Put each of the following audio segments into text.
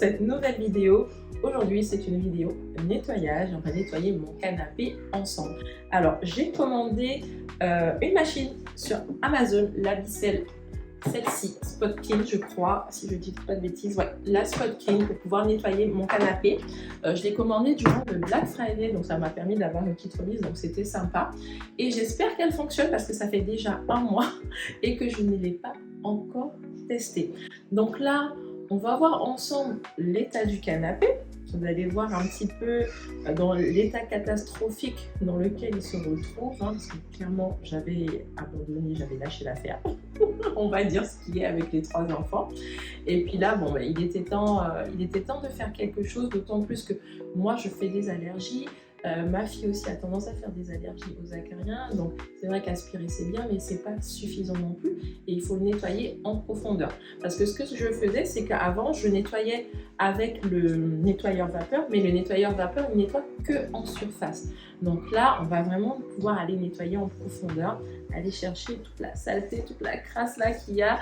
cette nouvelle vidéo. Aujourd'hui, c'est une vidéo nettoyage. On va nettoyer mon canapé ensemble. Alors, j'ai commandé une machine sur Amazon, la Bicel, celle-ci, Spot Clean, je crois, si je dis pas de bêtises. Ouais, la Spot Clean pour pouvoir nettoyer mon canapé. Je l'ai commandé durant le Black Friday, donc ça m'a permis d'avoir une petite remise, donc c'était sympa. Et j'espère qu'elle fonctionne parce que ça fait déjà un mois et que je ne l'ai pas encore testé. Donc là, on va voir ensemble l'état du canapé. Vous allez voir un petit peu dans l'état catastrophique dans lequel il se retrouve, hein, parce que clairement j'avais abandonné, j'avais lâché l'affaire. On va dire ce qu'il y a avec les 3 enfants. Et puis là, bon, il était temps de faire quelque chose, d'autant plus que moi je fais des allergies. Ma fille aussi a tendance à faire des allergies aux acariens, donc c'est vrai qu'aspirer c'est bien, mais c'est pas suffisant non plus et il faut le nettoyer en profondeur. Parce que ce que je faisais, c'est qu'avant je nettoyais avec le nettoyeur vapeur, mais le nettoyeur vapeur il nettoie que en surface. Donc là, on va vraiment pouvoir aller nettoyer en profondeur, aller chercher toute la saleté, toute la crasse là qu'il y a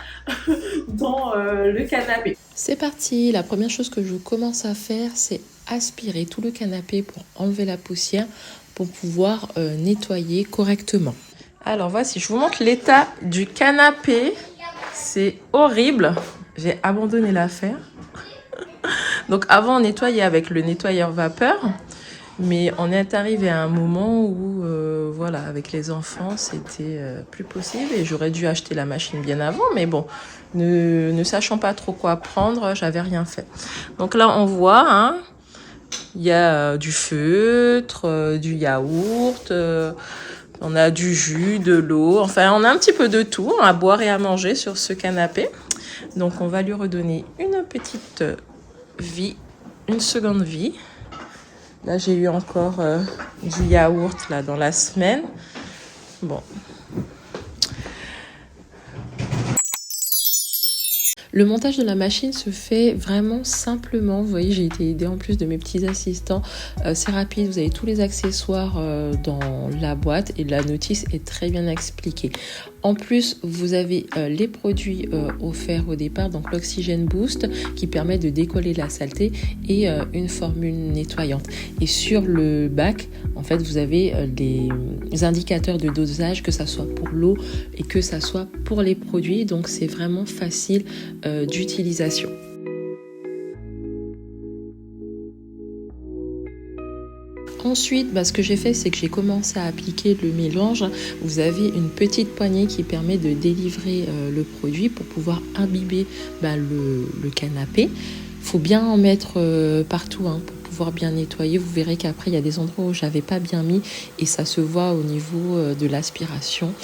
dans le canapé. C'est parti, la première chose que je commence à faire, c'est aspirer tout le canapé pour enlever la poussière, pour pouvoir nettoyer correctement. Alors voici, je vous montre l'état du canapé. C'est horrible, j'ai abandonné l'affaire. Donc avant on nettoyait avec le nettoyeur vapeur, mais on est arrivé à un moment où voilà, avec les enfants c'était plus possible et j'aurais dû acheter la machine bien avant, mais bon, ne sachant pas trop quoi prendre, j'avais rien fait. Donc là on voit, hein, il y a du feutre, du yaourt, on a du jus, de l'eau, enfin on a un petit peu de tout à boire et à manger sur ce canapé. Donc on va lui redonner une petite vie, une seconde vie. Là j'ai eu encore du yaourt là dans la semaine. Bon. Le montage de la machine se fait vraiment simplement. Vous voyez, j'ai été aidée en plus de mes petits assistants. C'est rapide, vous avez tous les accessoires dans la boîte et la notice est très bien expliquée. En plus, vous avez les produits offerts au départ, donc l'Oxygène Boost qui permet de décoller la saleté et une formule nettoyante. Et sur le bac, en fait, vous avez des indicateurs de dosage, que ça soit pour l'eau et que ça soit pour les produits. Donc, c'est vraiment facile d'utilisation. Ensuite, ce que j'ai fait, c'est que j'ai commencé à appliquer le mélange. Vous avez une petite poignée qui permet de délivrer le produit pour pouvoir imbiber le canapé. Il faut bien en mettre partout pour pouvoir bien nettoyer. Vous verrez qu'après, il y a des endroits où je n'avais pas bien mis et ça se voit au niveau de l'aspiration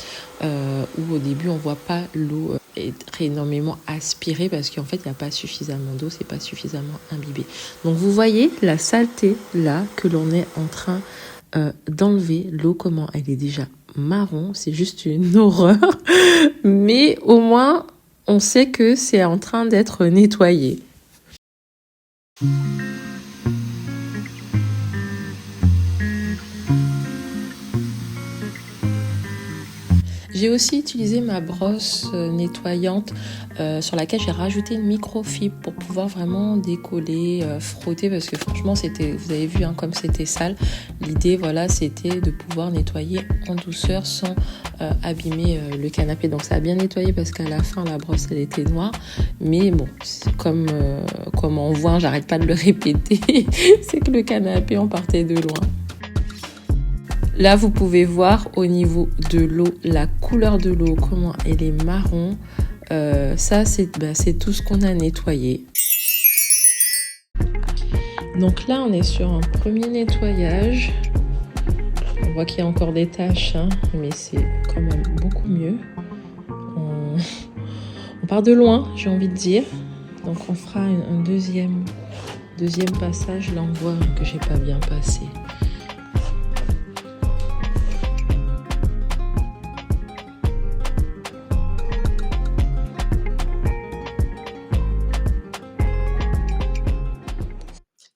où au début, on ne voit pas l'eau être énormément aspirée parce qu'en fait, il n'y a pas suffisamment d'eau, c'est pas suffisamment imbibé. Donc, vous voyez la saleté là que l'on est en train d'enlever. L'eau, comment elle est déjà marron, c'est juste une horreur. Mais au moins, on sait que c'est en train d'être nettoyé. J'ai aussi utilisé ma brosse nettoyante sur laquelle j'ai rajouté une microfibre pour pouvoir vraiment décoller, frotter parce que franchement vous avez vu comme c'était sale. L'idée voilà, c'était de pouvoir nettoyer en douceur sans abîmer le canapé. Donc ça a bien nettoyé parce qu'à la fin la brosse elle était noire. Mais bon, comme on voit, j'arrête pas de le répéter, c'est que le canapé on partait de loin. Là, vous pouvez voir au niveau de l'eau, la couleur de l'eau, comment elle est marron. Ça, c'est tout ce qu'on a nettoyé. Donc là, on est sur un premier nettoyage. On voit qu'il y a encore des taches, mais c'est quand même beaucoup mieux. On part de loin, j'ai envie de dire. Donc on fera un deuxième passage. Là, on voit que j'ai pas bien passé.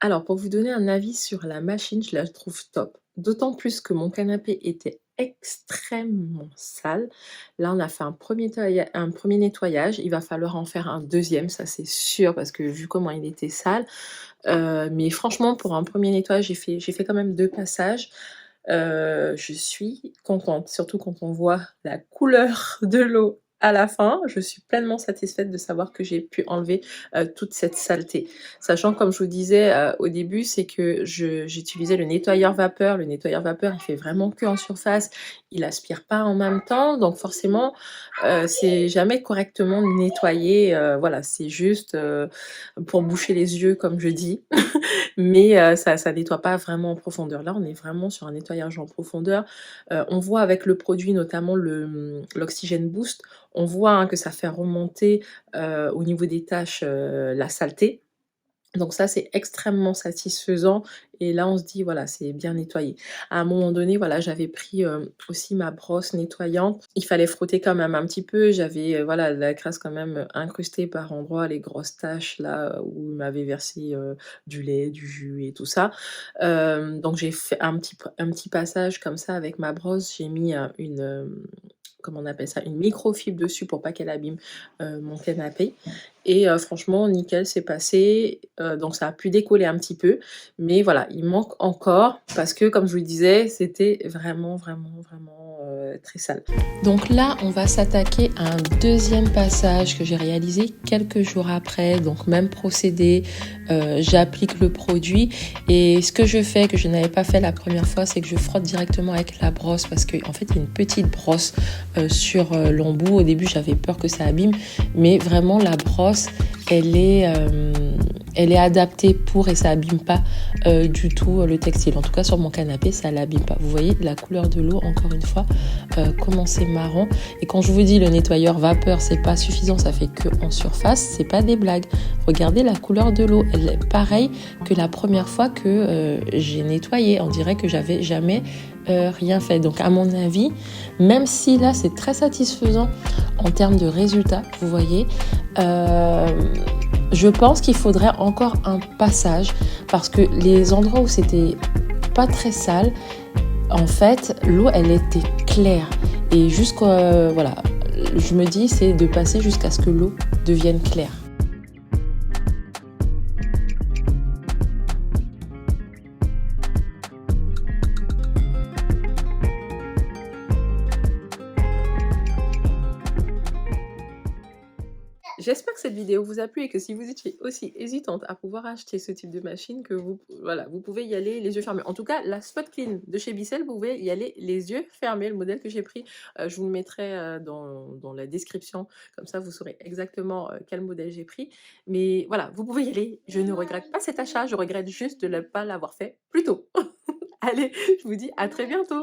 Alors, pour vous donner un avis sur la machine, je la trouve top. D'autant plus que mon canapé était extrêmement sale. Là, on a fait un premier nettoyage. Il va falloir en faire un deuxième, ça c'est sûr, parce que vu comment il était sale. Mais franchement, pour un premier nettoyage, j'ai fait quand même 2 passages. Je suis contente, surtout quand on voit la couleur de l'eau à la fin. Je suis pleinement satisfaite de savoir que j'ai pu enlever, toute cette saleté. Sachant, comme je vous disais, au début, c'est que j'utilisais le nettoyeur vapeur. Le nettoyeur vapeur, il fait vraiment que en surface, il aspire pas en même temps, donc forcément, c'est jamais correctement nettoyé, voilà, c'est juste, pour boucher les yeux, comme je dis. Mais ça nettoie pas vraiment en profondeur. Là, on est vraiment sur un nettoyage en profondeur. On voit avec le produit, notamment l'Oxygène Boost, on voit, hein, que ça fait remonter, au niveau des taches, la saleté. Donc ça, c'est extrêmement satisfaisant et là, on se dit: «Voilà, c'est bien nettoyé». À un moment donné, voilà, j'avais pris, aussi ma brosse nettoyante. Il fallait frotter quand même un petit peu. J'avais, voilà, la crasse quand même, incrustée par endroits, les grosses taches là, où il m'avait versé, du lait, du jus et tout ça. Donc j'ai fait un petit passage comme ça avec ma brosse. J'ai mis, comment on appelle ça? Une microfibre dessus pour pas qu'elle abîme, mon canapé et franchement nickel, c'est passé, donc ça a pu décoller un petit peu, mais voilà, il manque encore parce que comme je vous le disais, c'était vraiment, vraiment, vraiment, très sale. Donc là, on va s'attaquer à un deuxième passage que j'ai réalisé quelques jours après, donc même procédé, j'applique le produit et ce que je fais, que je n'avais pas fait la première fois, c'est que je frotte directement avec la brosse parce qu'en fait, il y a une petite brosse, sur, l'embout. Au début, j'avais peur que ça abîme, mais vraiment la brosse, elle est adaptée pour et ça abîme pas du tout le textile. En tout cas sur mon canapé, ça l'abîme pas. Vous voyez la couleur de l'eau, encore une fois, comment c'est marron. Et quand je vous dis le nettoyeur vapeur, c'est pas suffisant, ça fait que en surface, c'est pas des blagues. Regardez la couleur de l'eau, elle est pareille que la première fois que j'ai nettoyé. On dirait que j'avais jamais rien fait. Donc à mon avis, même si là c'est très satisfaisant en termes de résultats, vous voyez, je pense qu'il faudrait encore un passage parce que les endroits où c'était pas très sale, en fait, l'eau elle était claire et voilà, je me dis c'est de passer jusqu'à ce que l'eau devienne claire. J'espère que cette vidéo vous a plu et que si vous étiez aussi hésitante à pouvoir acheter ce type de machine, que vous pouvez y aller les yeux fermés. En tout cas, la Spot Clean de chez Bissell, vous pouvez y aller les yeux fermés. Le modèle que j'ai pris, je vous le mettrai dans la description. Comme ça, vous saurez exactement quel modèle j'ai pris. Mais voilà, vous pouvez y aller. Je ne regrette pas cet achat. Je regrette juste de ne pas l'avoir fait plus tôt. Allez, je vous dis à très bientôt.